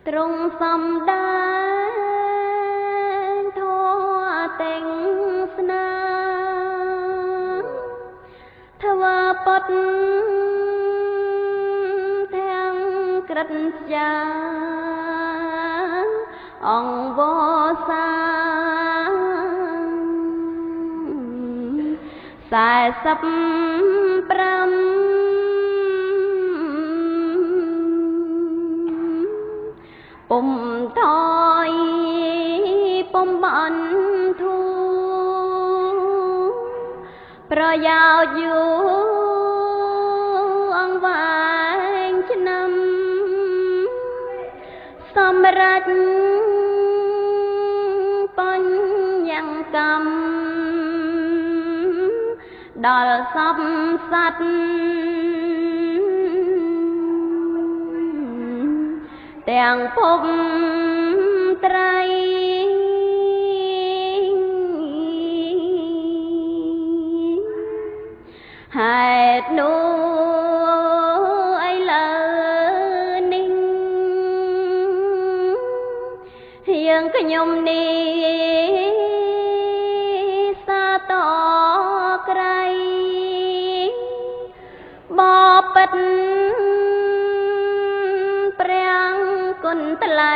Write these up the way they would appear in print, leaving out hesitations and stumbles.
ទ្រង់សំដែងធម៌ទាំងស្នាថ្វាពុទ្ធទាំងក្រឹតចាអង្គវសា45ពុំថយពុំបន់ធូប្រយោជន៍យូរអង្វែងឆ្នាំសម្រាប់បញ្ញកម្មដល់សពសត្វទាំងភពត្រីហេតុនោះឥឡូវនេះយើងខ្ញុំនេះសាតក្រៃបបិទ្ធព្រះគុណថ្លៃ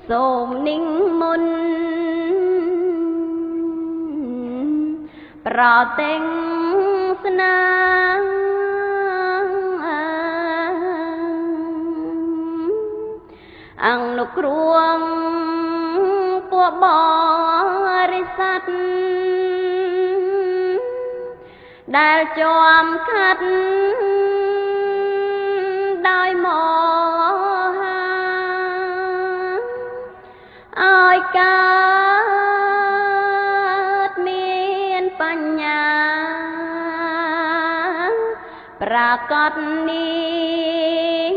សូមនិមន្តប្រទិស្នាអនុគ្រងពួកបរិស័ទដែលជាប់ខាត់ដោយមហាឲ្យកើតមានបញ្ញាប្រកបនេះ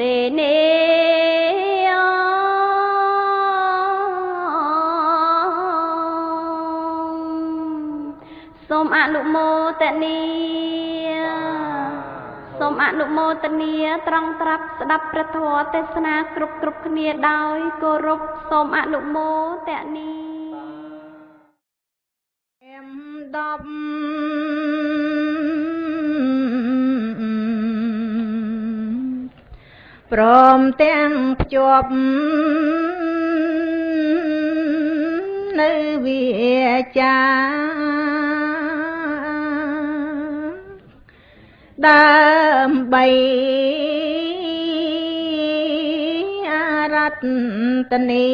ទេនេសូមអនុមោទនាសូមអនុមោទនាត្រង់ត្រាប់ស្ដាប់ព្រះធម៌ទេសនាគ្រប់គ្នាដោយគោរពសូមអនុមោទនា10ព្រមទាំងភ្ជាប់នៅវាចាដើម្បីអារតនី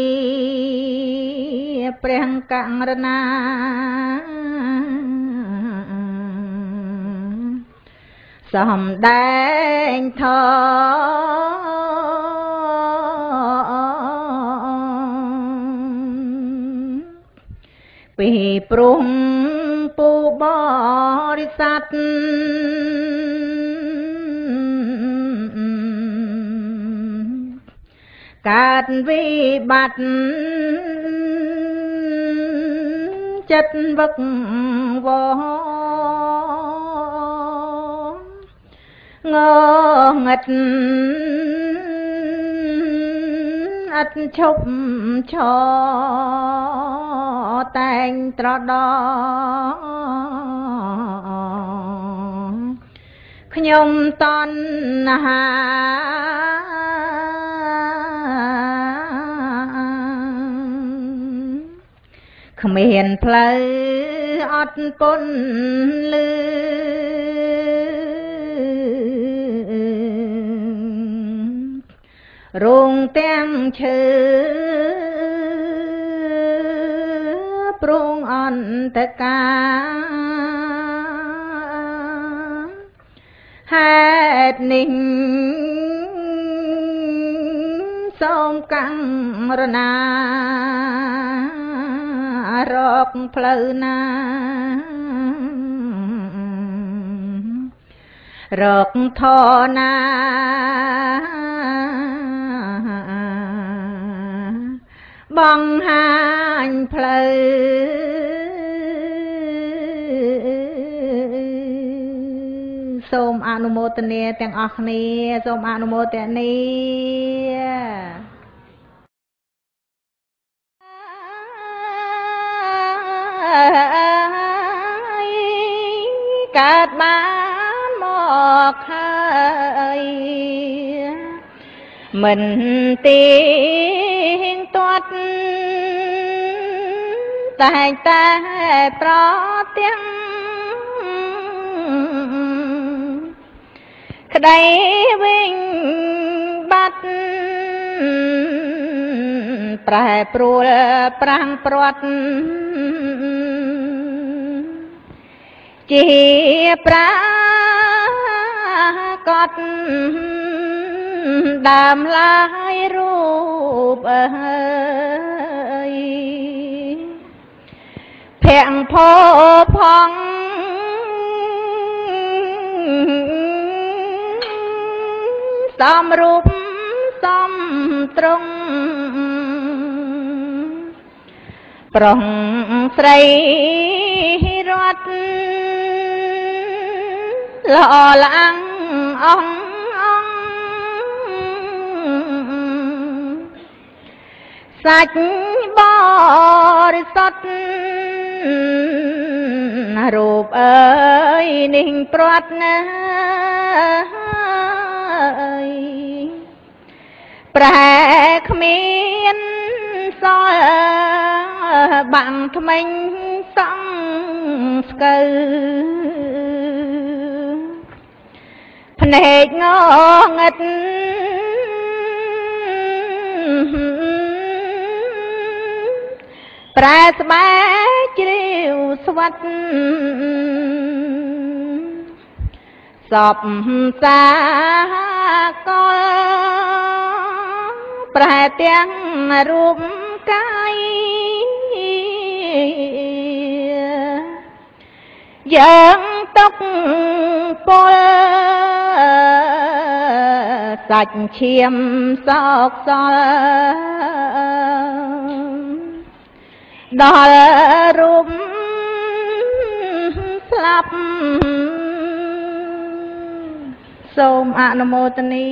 ព្រះករុណាសំដែងធម៌ពីព្រំពូបរិស័ទកើតវិបត្តិចិត្តវឹកវងងឹតអត់ឈប់ឈរតែងត្រដងខ្ញុំតណ្ហាគ្មានផ្លូវអត់ពន់លឺរងទាំងឈើប្រងអន្តកាហេតុនេះសូមកាំងរណារកផ្លូវណារកធណាបង្ហាញផ្លូវ សូមអនុមោទនាទាំងអស់គ្នាសូមអនុមោទនាកើតបានមកហើយមិនទៀងទាត់តែងតែប្រទាំងក្តីវិញបាត់ប្រែប្រួលប្រាំងព្រាត់ជាប្រាកដដើមឡើយរូបអើយភាំងផោផងសំរូបសំត្រង់ប្រុងស្រីរត់ល្អឡាំងអងសាច់បរិសុទ្ធរូបអើយនេះព្រាត់ណាស់ប្រែគ្មានសល់បាំងថ្មិញសងស្កើភ្នែកងងឹតប្រែស្បែកជ្រាវស្វាត់សពសាកលប្រែទាំងរូបកាយយើងទុកពលសាច់ឈាមសោកសល់ដល់រូបស្លាប់សូមអនុមោទនា